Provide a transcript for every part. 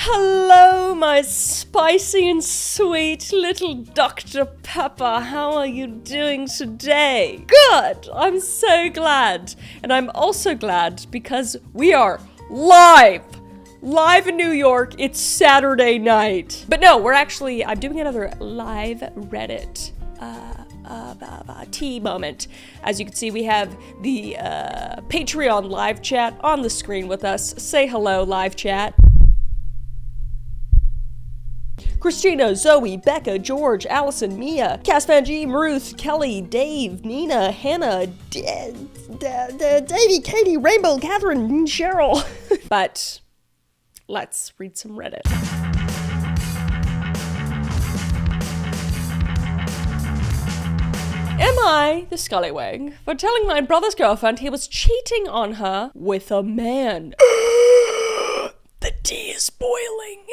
Hello, my spicy and sweet little Dr. Pepper. How are you doing today? Good! I'm so glad. And I'm also glad because we are live in New York. It's Saturday night. But no, I'm doing another live Reddit tea moment. As you can see, we have the Patreon live chat on the screen with us. Say hello, live chat. Christina, Zoe, Becca, George, Allison, Mia, Cass Van G, Ruth, Kelly, Dave, Nina, Hannah, Davey, Katie, Rainbow, Catherine, Cheryl. But let's read some Reddit. Am I the scallywag for telling my brother's girlfriend he was cheating on her with a man? The tea is boiling.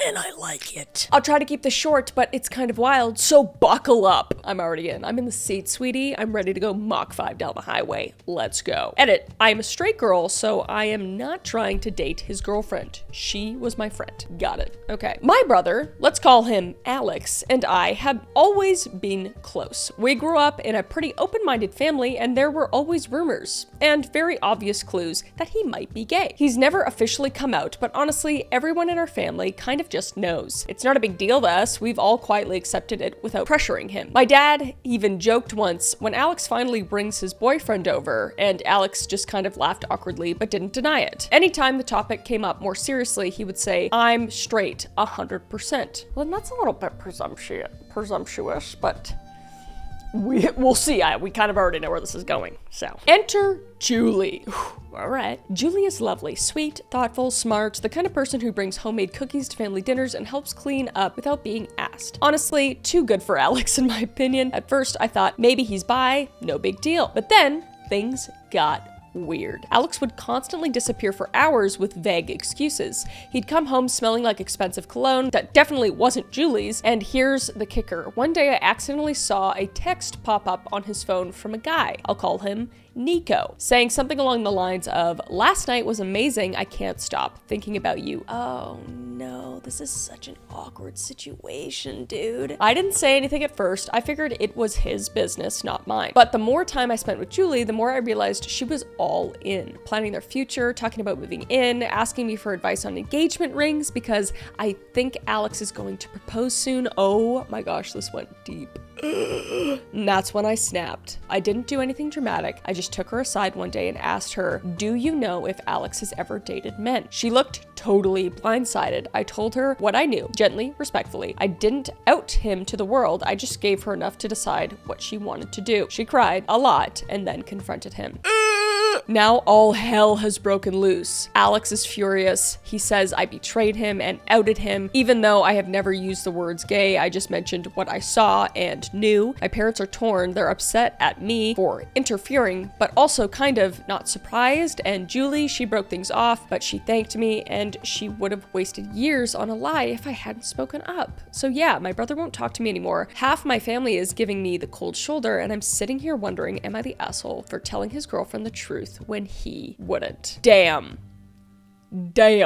And I like it. I'll try to keep this short, but it's kind of wild, so buckle up. I'm already in. I'm in the seat, sweetie. I'm ready to go Mach 5 down the highway. Let's go. Edit. I am a straight girl, so I am not trying to date his girlfriend. She was my friend. Got it. Okay. My brother, let's call him Alex, and I have always been close. We grew up in a pretty open-minded family, and there were always rumors and very obvious clues that he might be gay. He's never officially come out, but honestly, everyone in our family kind of just knows. It's not a big deal to us. We've all quietly accepted it without pressuring him. My dad even joked once when Alex finally brings his boyfriend over, and Alex just kind of laughed awkwardly but didn't deny it. Anytime the topic came up more seriously, he would say, "I'm straight 100%. Well, that's a little bit presumptuous, but we'll see. We kind of already know where this is going. So, enter Julie. All right. Julie is lovely, sweet, thoughtful, smart, the kind of person who brings homemade cookies to family dinners and helps clean up without being asked. Honestly, too good for Alex in my opinion. At first, I thought maybe he's bi, no big deal. But then things got weird. Alex would constantly disappear for hours with vague excuses. He'd come home smelling like expensive cologne that definitely wasn't Julie's, and here's the kicker. One day I accidentally saw a text pop up on his phone from a guy. I'll call him Nico, saying something along the lines of, "Last night was amazing, I can't stop thinking about you." Oh no, this is such an awkward situation, dude. I didn't say anything at first. I figured it was his business, not mine. But the more time I spent with Julie, the more I realized she was all in, planning their future, talking about moving in, asking me for advice on engagement rings because I think Alex is going to propose soon. Oh my gosh, this went deep. And that's when I snapped. I didn't do anything dramatic. I just took her aside one day and asked her, "Do you know if Alex has ever dated men?" She looked totally blindsided. I told her what I knew, gently, respectfully. I didn't out him to the world. I just gave her enough to decide what she wanted to do. She cried a lot and then confronted him. Now all hell has broken loose. Alex is furious. He says I betrayed him and outed him. Even though I have never used the words gay, I just mentioned what I saw and knew. My parents are torn. They're upset at me for interfering, but also kind of not surprised. And Julie, she broke things off, but she thanked me, and she would have wasted years on a lie if I hadn't spoken up. So yeah, my brother won't talk to me anymore. Half my family is giving me the cold shoulder, and I'm sitting here wondering, am I the asshole for telling his girlfriend the truth when he wouldn't? Damn. Okay,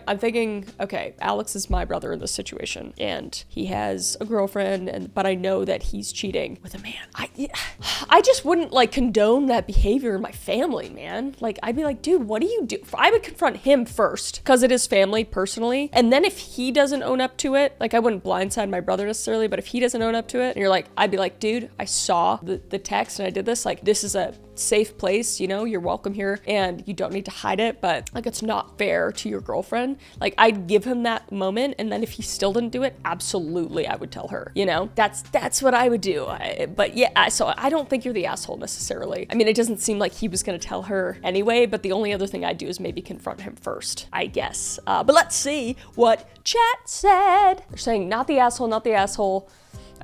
I'm thinking, okay, Alex is my brother in this situation, and he has a girlfriend, but I know that he's cheating with a man. I just wouldn't, like, condone that behavior in my family, man. Like, I'd be like, dude, what do you do? I would confront him first, because it is family, personally, and then if he doesn't own up to it, like, I wouldn't blindside my brother necessarily, but if he doesn't own up to it, and you're like, I'd be like, dude, I saw the text, and I did this, like, this is a safe place, you know, you're welcome here, and you don't need to hide it, but, like, it's not fair to your girlfriend. Like, I'd give him that moment, and then if he still didn't do it, absolutely I would tell her, you know? That's what I would do. But yeah, so I don't think you're the asshole necessarily. I mean, it doesn't seem like he was gonna tell her anyway, but the only other thing I'd do is maybe confront him first, I guess. But let's see what chat said. They're saying, not the asshole, not the asshole.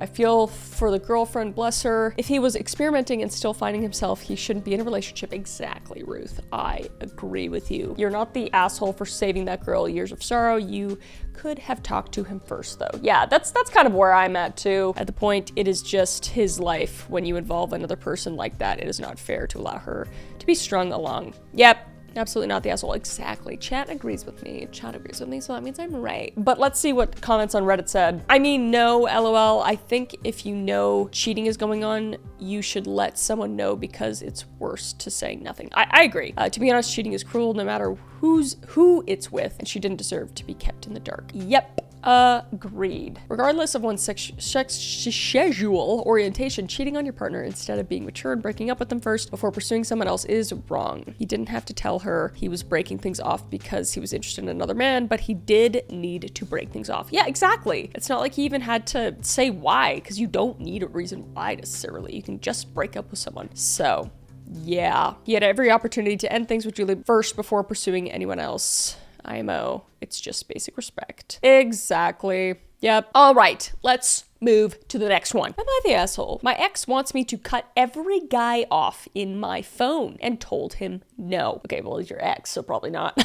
I feel for the girlfriend, bless her. If he was experimenting and still finding himself, he shouldn't be in a relationship. Exactly, Ruth. I agree with you. You're not the asshole for saving that girl years of sorrow. You could have talked to him first, though. Yeah, that's kind of where I'm at, too. At the point, it is just his life. When you involve another person like that, it is not fair to allow her to be strung along. Yep. Absolutely not the asshole. Exactly. Chat agrees with me. Chat agrees with me, so that means I'm right. But let's see what comments on Reddit said. I mean, no, LOL. I think if you know cheating is going on, you should let someone know because it's worse to saying nothing. I agree. To be honest, cheating is cruel no matter who it's with, and she didn't deserve to be kept in the dark. Yep. Agreed. Regardless of one's sexual orientation, cheating on your partner instead of being mature and breaking up with them first before pursuing someone else is wrong. He didn't have to tell her he was breaking things off because he was interested in another man, but he did need to break things off. Yeah, exactly. It's not like he even had to say why, because you don't need a reason why necessarily. You can just break up with someone. So, yeah. He had every opportunity to end things with Julie first before pursuing anyone else. IMO. It's just basic respect. Exactly. Yep. All right. Let's move to the next one. Am I the asshole? My ex wants me to cut every guy off in my phone and told him no. Okay, well, he's your ex, so probably not.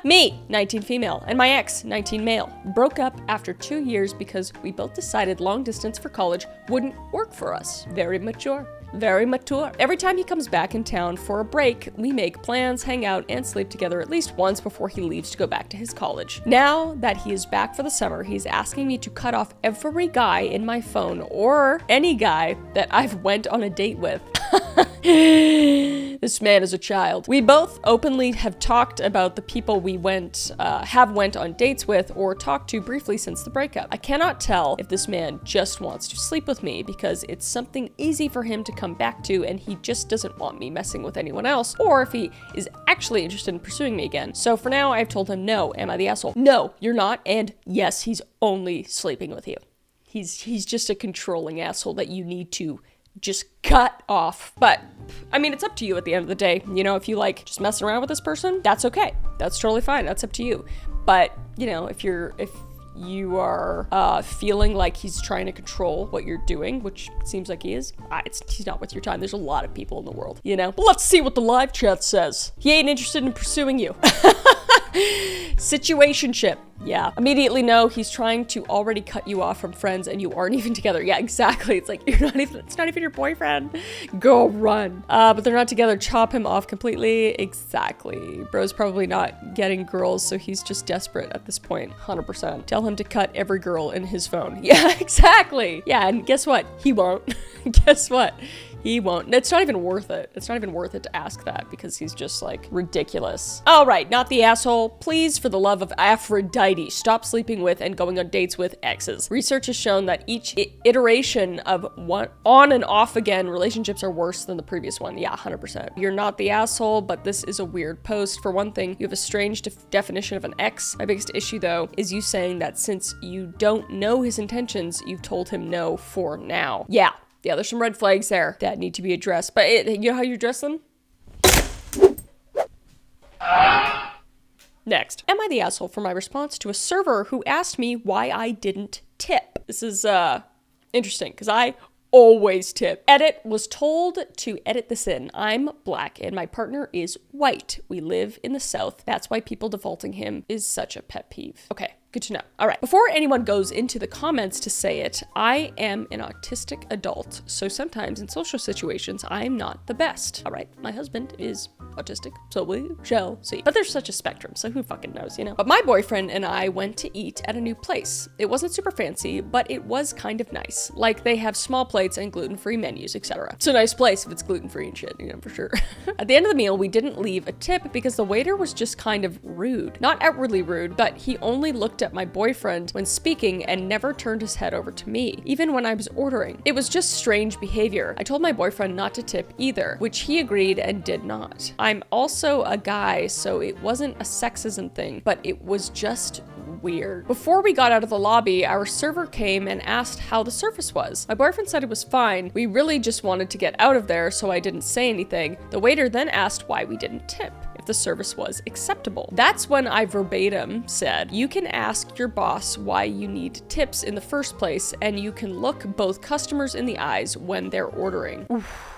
Me, 19 female, and my ex, 19 male, broke up after 2 years because we both decided long distance for college wouldn't work for us. Very mature. Very mature. Every time he comes back in town for a break, we make plans, hang out, and sleep together at least once before he leaves to go back to his college. Now that he is back for the summer, he's asking me to cut off every guy in my phone or any guy that I've went on a date with. This man is a child. We both openly have talked about the people we have went on dates with or talked to briefly since the breakup. I cannot tell if this man just wants to sleep with me because it's something easy for him to come back to and he just doesn't want me messing with anyone else, or if he is actually interested in pursuing me again. So for now, I've told him no. Am I the asshole? No, you're not. And yes, he's only sleeping with you. He's just a controlling asshole that you need to just cut off. But I mean, it's up to you at the end of the day. You know, if you like just messing around with this person, that's okay. That's totally fine. That's up to you. But you know, if you are feeling like he's trying to control what you're doing, which seems like he is, he's not worth your time. There's a lot of people in the world, you know? But let's see what the live chat says. He ain't interested in pursuing you. Situationship. Yeah. Immediately no, he's trying to already cut you off from friends and you aren't even together. Yeah, exactly. It's like, it's not even your boyfriend. Go run. But they're not together. Chop him off completely. Exactly. Bro's probably not getting girls, so he's just desperate at this point. 100%. Tell him to cut every girl in his phone. Yeah, exactly. Yeah, and guess what? He won't. Guess what? He won't. It's not even worth it. It's not even worth it to ask that because he's just like ridiculous. All right, not the asshole. Please, for the love of Aphrodite, stop sleeping with and going on dates with exes. Research has shown that each iteration of one on and off again relationships are worse than the previous one. Yeah, 100%. You're not the asshole, but this is a weird post. For one thing, you have a strange definition of an ex. My biggest issue though is you saying that since you don't know his intentions, you've told him no for now. Yeah, there's some red flags there that need to be addressed. But you know how you address them? Next. Am I the asshole for my response to a server who asked me why I didn't tip? This is interesting because I always tip. Edit was told to edit this in. I'm black and my partner is white. We live in the South. That's why people defaulting him is such a pet peeve. Okay. Good to know. All right. Before anyone goes into the comments to say it, I am an autistic adult, so sometimes in social situations, I'm not the best. All right. My husband is autistic, so we shall see. But there's such a spectrum, so who fucking knows, you know? But my boyfriend and I went to eat at a new place. It wasn't super fancy, but it was kind of nice. Like they have small plates and gluten-free menus, etc. It's a nice place if it's gluten-free and shit, you know, for sure. At the end of the meal, we didn't leave a tip because the waiter was just kind of rude. Not outwardly rude, but he only looked at my boyfriend when speaking and never turned his head over to me, even when I was ordering. It was just strange behavior. I told my boyfriend not to tip either, which he agreed and did not. I'm also a guy, so it wasn't a sexism thing, but it was just weird. Before we got out of the lobby, our server came and asked how the service was. My boyfriend said it was fine. We really just wanted to get out of there, so I didn't say anything. The waiter then asked why we didn't tip, if the service was acceptable. That's when I verbatim said, you can ask your boss why you need tips in the first place, and you can look both customers in the eyes when they're ordering. Oof.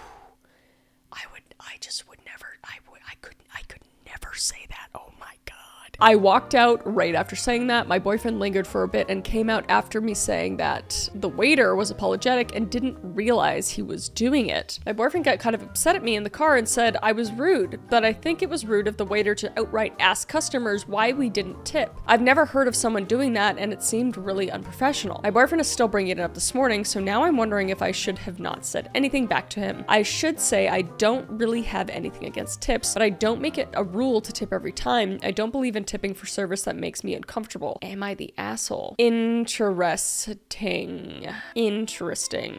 I could never say that. Oh my God. I walked out right after saying that. My boyfriend lingered for a bit and came out after me saying that the waiter was apologetic and didn't realize he was doing it. My boyfriend got kind of upset at me in the car and said I was rude, but I think it was rude of the waiter to outright ask customers why we didn't tip. I've never heard of someone doing that, and it seemed really unprofessional. My boyfriend is still bringing it up this morning, so now I'm wondering if I should have not said anything back to him. I should say I don't really have anything against tips, but I don't make it a rule to tip every time. I don't believe in tipping for service that makes me uncomfortable. Am I the asshole? Interesting.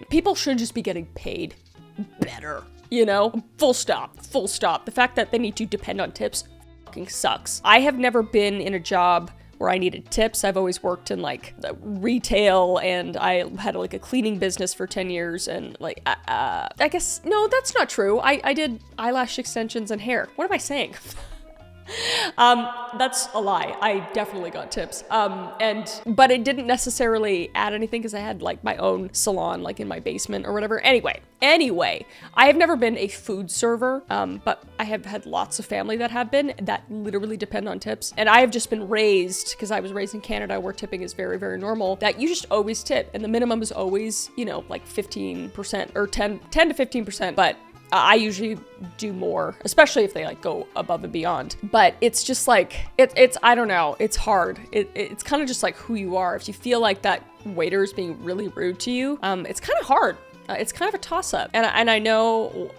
People should just be getting paid better. You know? Full stop. Full stop. The fact that they need to depend on tips fucking sucks. I have never been in a job where I needed tips. I've always worked in like retail, and I had like a cleaning business for 10 years, and like, I guess, no, that's not true. I did eyelash extensions and hair. What am I saying? That's a lie. I definitely got tips. But it didn't necessarily add anything because I had like my own salon like in my basement or whatever. Anyway, I have never been a food server, but I have had lots of family that have been, that literally depend on tips. And I have just been raised, because I was raised in Canada where tipping is very, very normal, that you just always tip. And the minimum is always, you know, like 15% or 10 to 15%. But I usually do more, especially if they like go above and beyond. But it's just like, it's I don't know, it's hard. It's kind of just like who you are. If you feel like that waiter is being really rude to you, it's kind of hard. It's kind of a toss-up. And I know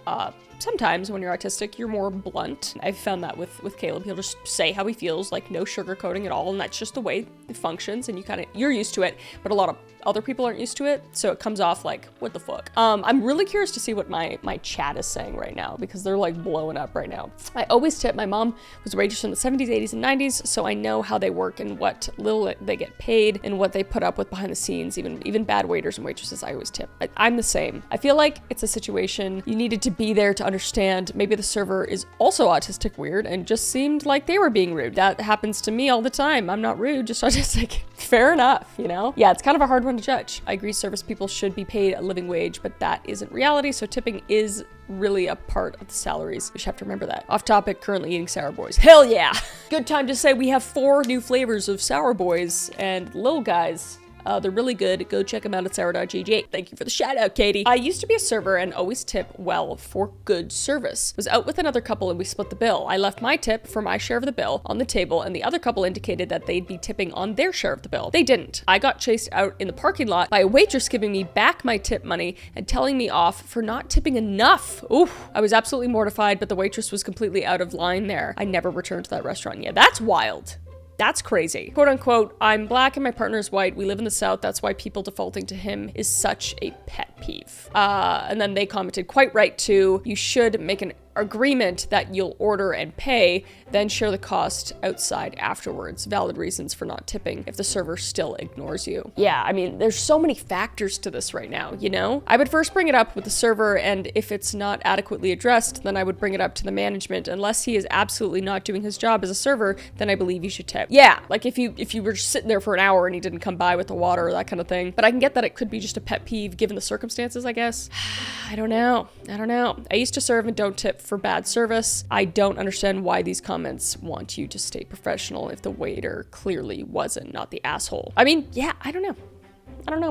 sometimes when you're autistic, you're more blunt. I've found that with Caleb. He'll just say how he feels, like no sugarcoating at all, and that's just the way it functions, and you're used to it, but a lot of other people aren't used to it, so it comes off like, what the fuck? I'm really curious to see what my chat is saying right now, because they're like blowing up right now. I always tip. My mom was a waitress in the 70s, 80s, and 90s, so I know how they work and what little they get paid and what they put up with behind the scenes. Even bad waiters and waitresses, I always tip. I'm the same. I feel like it's a situation you needed to be there to understand. Maybe the server is also autistic weird and just seemed like they were being rude. That happens to me all the time. I'm not rude, just autistic. Fair enough, you know? Yeah, it's kind of a hard one to judge. I agree service people should be paid a living wage, but that isn't reality, so tipping is really a part of the salaries. We should have to remember that. Off topic, currently eating SourBoys. Hell yeah! Good time to say we have 4 new flavors of SourBoys, and little guys, they're really good. Go check them out at sour.gg. Thank you for the shout out, Katie. I used to be a server and always tip well for good service. Was out with another couple and we split the bill. I left my tip for my share of the bill on the table, and the other couple indicated that they'd be tipping on their share of the bill. They didn't. I got chased out in the parking lot by a waitress giving me back my tip money and telling me off for not tipping enough. Oof. I was absolutely mortified, but the waitress was completely out of line there. I never returned to that restaurant. Yeah, that's wild. That's crazy. Quote unquote, I'm black and my partner is white. We live in the South. That's why people defaulting to him is such a pet peeve. And then they commented, quite right too. You should make an agreement that you'll order and pay, then share the cost outside afterwards. Valid reasons for not tipping if the server still ignores you. Yeah, I mean, there's so many factors to this right now, you know? I would first bring it up with the server, and if it's not adequately addressed, then I would bring it up to the management. Unless he is absolutely not doing his job as a server, then I believe you should tip. Yeah, like if you were just sitting there for an hour and he didn't come by with the water or that kind of thing. But I can get that it could be just a pet peeve given the circumstances, I guess. I don't know. I used to serve and don't tip for bad service. I don't understand why these comments want you to stay professional if the waiter clearly wasn't, not the asshole. I mean, yeah, I don't know.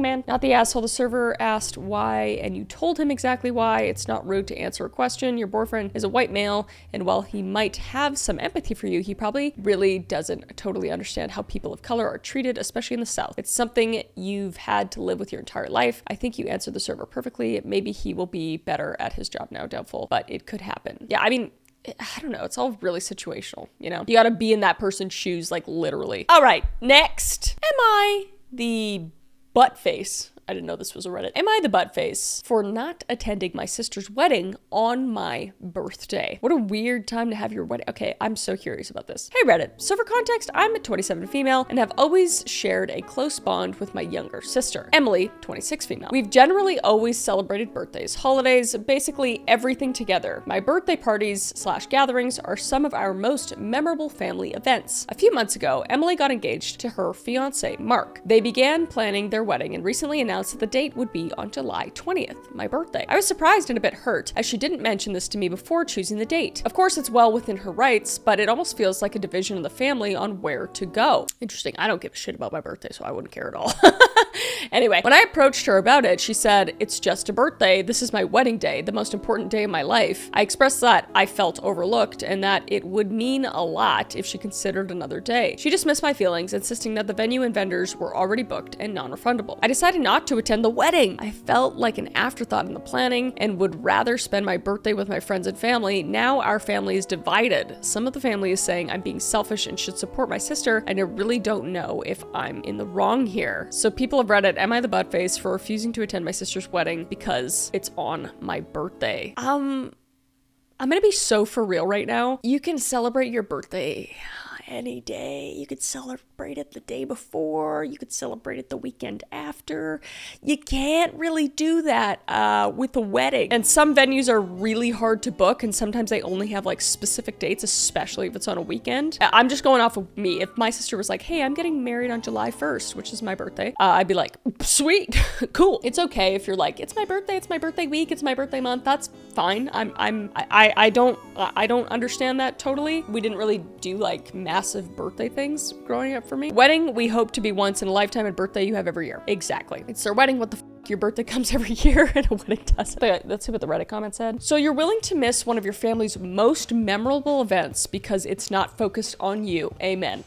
Man. Not the asshole. The server asked why, and you told him exactly why. It's not rude to answer a question. Your boyfriend is a white male, and while he might have some empathy for you, he probably really doesn't totally understand how people of color are treated, especially in the South. It's something you've had to live with your entire life. I think you answered the server perfectly. Maybe he will be better at his job now, doubtful, but it could happen. Yeah, I mean, I don't know. It's all really situational, you know? You gotta be in that person's shoes, like literally. All right, next. Am I the butt face? I didn't know this was a Reddit. Am I the butt face for not attending my sister's wedding on my birthday? What a weird time to have your wedding. Okay, I'm so curious about this. Hey Reddit. So for context, I'm a 27 female and have always shared a close bond with my younger sister, Emily, 26 female. We've generally always celebrated birthdays, holidays, basically everything together. My birthday parties / gatherings are some of our most memorable family events. A few months ago, Emily got engaged to her fiance, Mark. They began planning their wedding and recently announced announced that the date would be on July 20th, my birthday. I was surprised and a bit hurt, as she didn't mention this to me before choosing the date. Of course, it's well within her rights, but it almost feels like a division of the family on where to go. Interesting. I don't give a shit about my birthday, so I wouldn't care at all. Anyway, when I approached her about it, she said, "It's just a birthday. This is my wedding day, the most important day of my life." I expressed that I felt overlooked and that it would mean a lot if she considered another day. She dismissed my feelings, insisting that the venue and vendors were already booked and non-refundable. I decided not to attend the wedding. I felt like an afterthought in the planning and would rather spend my birthday with my friends and family. Now our family is divided. Some of the family is saying I'm being selfish and should support my sister, and I really don't know if I'm in the wrong here. So people have read it, "Am I the buttface for refusing to attend my sister's wedding because it's on my birthday?" I'm gonna be so for real right now. You can celebrate your birthday any day. You could celebrate it the day before. You could celebrate it the weekend after. You can't really do that with a wedding. And some venues are really hard to book, and sometimes they only have like specific dates, especially if it's on a weekend. I'm just going off of me. If my sister was like, "Hey, I'm getting married on July 1st, which is my birthday," I'd be like, "Sweet, cool." It's okay if you're like, "It's my birthday week, it's my birthday month." That's fine. I don't understand that totally. We didn't really do like massive birthday things growing up for me. Wedding, we hope to be once in a lifetime, and birthday you have every year. Exactly. It's their wedding. What the your birthday comes every year and a wedding doesn't. Let's see what the Reddit comment said. "So you're willing to miss one of your family's most memorable events because it's not focused on you. Amen."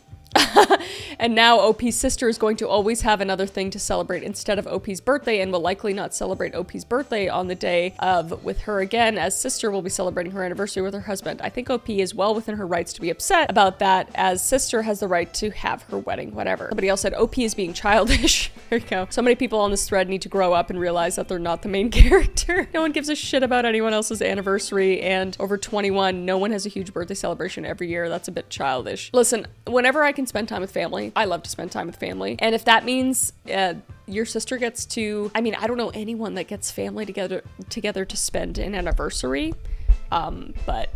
And now OP's sister is going to always have another thing to celebrate instead of OP's birthday, and will likely not celebrate OP's birthday on the day of with her again, as sister will be celebrating her anniversary with her husband. I think OP is well within her rights to be upset about that, as sister has the right to have her wedding, whatever. Somebody else said OP is being childish. There you go. So many people on this thread need to grow up and realize that they're not the main character. No one gives a shit about anyone else's anniversary, and over 21, no one has a huge birthday celebration every year. That's a bit childish. Listen, whenever I can spend time with family, I love to spend time with family. And if that means your sister gets to, I mean, I don't know anyone that gets family together to spend an anniversary, but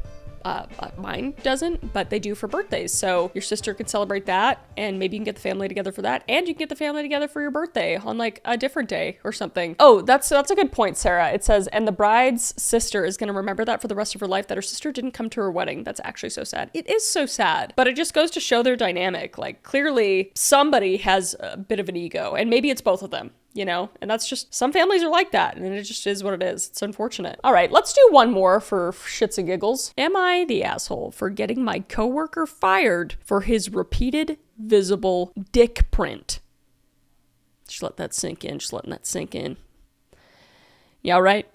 mine doesn't, but they do for birthdays. So your sister could celebrate that, and maybe you can get the family together for that, and you can get the family together for your birthday on like a different day or something. Oh, that's a good point, Sarah. It says, "And the bride's sister is going to remember that for the rest of her life, that her sister didn't come to her wedding." That's actually so sad. It is so sad, but it just goes to show their dynamic. Like, clearly somebody has a bit of an ego, and maybe it's both of them. You know, and that's just, some families are like that, and it just is what it is. It's unfortunate. All right, let's do one more for shits and giggles. Am I the asshole for getting my coworker fired for his repeated visible dick print? Just let that sink in. Just letting that sink in. Yeah, right.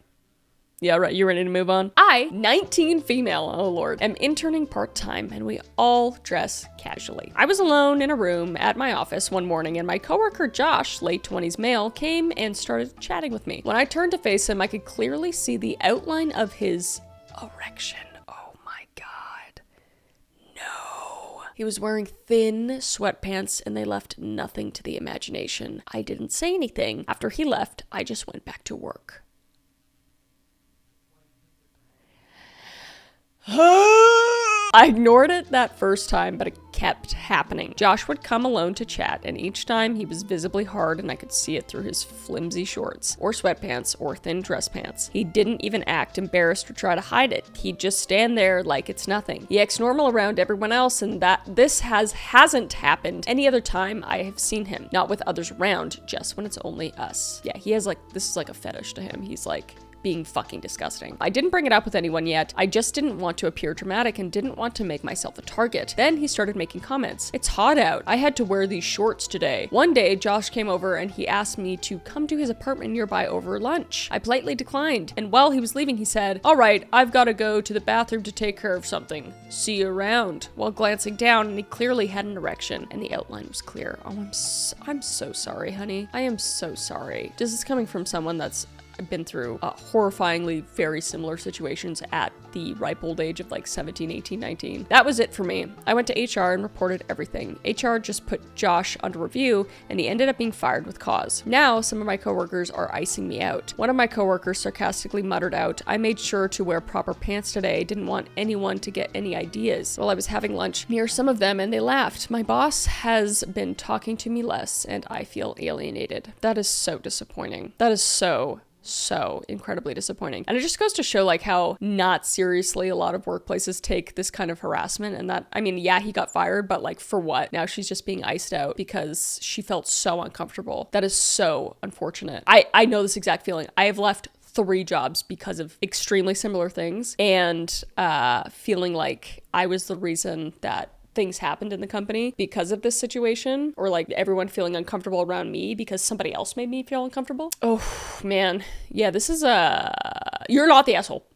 Yeah, right. You ready to move on? I, 19 female, oh lord, am interning part-time, and we all dress casually. I was alone in a room at my office one morning, and my coworker Josh, late 20s male, came and started chatting with me. When I turned to face him, I could clearly see the outline of his erection. Oh my god. No. He was wearing thin sweatpants, and they left nothing to the imagination. I didn't say anything. After he left, I just went back to work. I ignored it that first time, but it kept happening. Josh would come alone to chat, and each time he was visibly hard, and I could see it through his flimsy shorts, or sweatpants, or thin dress pants. He didn't even act embarrassed or try to hide it. He'd just stand there like it's nothing. He acts normal around everyone else, and that this hasn't happened any other time I have seen him. Not with others around, just when it's only us. Yeah, he has this is like a fetish to him. He's like being fucking disgusting. I didn't bring it up with anyone yet. I just didn't want to appear dramatic and didn't want to make myself a target. Then he started making comments. "It's hot out. I had to wear these shorts today." One day, Josh came over and he asked me to come to his apartment nearby over lunch. I politely declined, and while he was leaving, he said, "All right, I've got to go to the bathroom to take care of something. See you around," while glancing down, and he clearly had an erection, and the outline was clear. Oh, I'm so sorry, honey. I am so sorry. This is coming from someone that's I've been through horrifyingly very similar situations at the ripe old age of like 17, 18, 19. That was it for me. I went to HR and reported everything. HR just put Josh under review and he ended up being fired with cause. Now, some of my coworkers are icing me out. One of my coworkers sarcastically muttered out, "I made sure to wear proper pants today. Didn't want anyone to get any ideas." While I was having lunch near some of them and they laughed. My boss has been talking to me less and I feel alienated. That is so disappointing. That is so incredibly disappointing. And it just goes to show like how not seriously a lot of workplaces take this kind of harassment. And that, I mean, yeah, he got fired, but like for what? Now she's just being iced out because she felt so uncomfortable. That is so unfortunate. I know this exact feeling. I have left 3 jobs because of extremely similar things and feeling like I was the reason that things happened in the company because of this situation, or like everyone feeling uncomfortable around me because somebody else made me feel uncomfortable. Oh man. Yeah, this is you're not the asshole.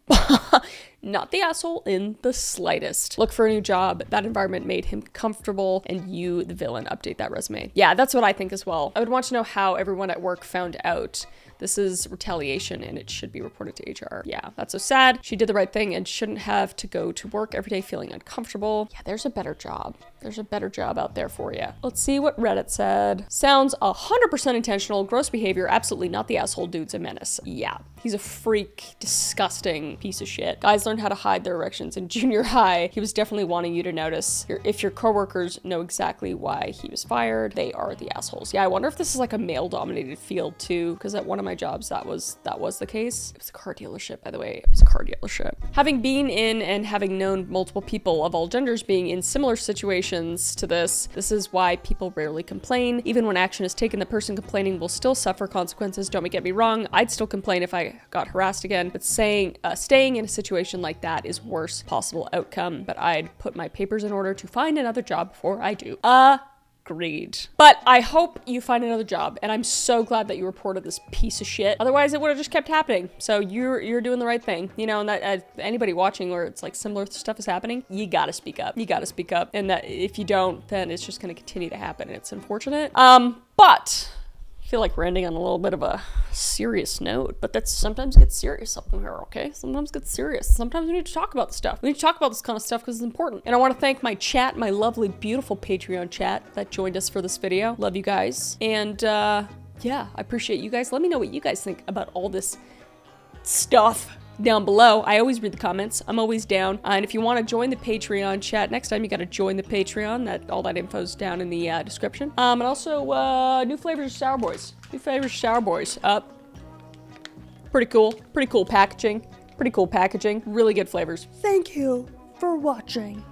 Not the asshole in the slightest. Look for a new job. That environment made him comfortable and you, the villain, update that resume. Yeah, that's what I think as well. I would want to know how everyone at work found out. This is retaliation and it should be reported to HR. Yeah, that's so sad. She did the right thing and shouldn't have to go to work every day feeling uncomfortable. Yeah, there's a better job. There's a better job out there for you. Let's see what Reddit said. Sounds 100% intentional. Gross behavior. Absolutely not the asshole. Dude's a menace. Yeah, he's a freak. Disgusting piece of shit. Guys learned how to hide their erections in junior high. He was definitely wanting you to notice. If your coworkers know exactly why he was fired, they are the assholes. Yeah, I wonder if this is like a male-dominated field too, because at one of my jobs that was the case. It was a car dealership, by the way. It was a car dealership. Having been in and having known multiple people of all genders being in similar situations to this is why people rarely complain. Even when action is taken, the person complaining will still suffer consequences. Don't get me wrong, I'd still complain if I got harassed again, but staying in a situation like that is worst possible outcome. But I'd put my papers in order to find another job before I do. Agreed. But I hope you find another job, and I'm so glad that you reported this piece of shit. Otherwise, it would have just kept happening. So you're doing the right thing, you know. And that anybody watching where it's like similar stuff is happening, you gotta speak up. You gotta speak up, and that if you don't, then it's just gonna continue to happen. And it's unfortunate. But I feel like we're ending on a little bit of a serious note, but that's sometimes gets serious up in here, okay? Sometimes gets serious. Sometimes we need to talk about this stuff. We need to talk about this kind of stuff because it's important. And I want to thank my chat, my lovely, beautiful Patreon chat that joined us for this video. Love you guys. And yeah, I appreciate you guys. Let me know what you guys think about all this stuff down below. I always read the comments. I'm always down. And if you want to join the Patreon chat, next time you got to join the Patreon. All that info's down in the description. And also new flavors of SourBoys. New flavors of SourBoys. Pretty cool. Pretty cool packaging. Really good flavors. Thank you for watching.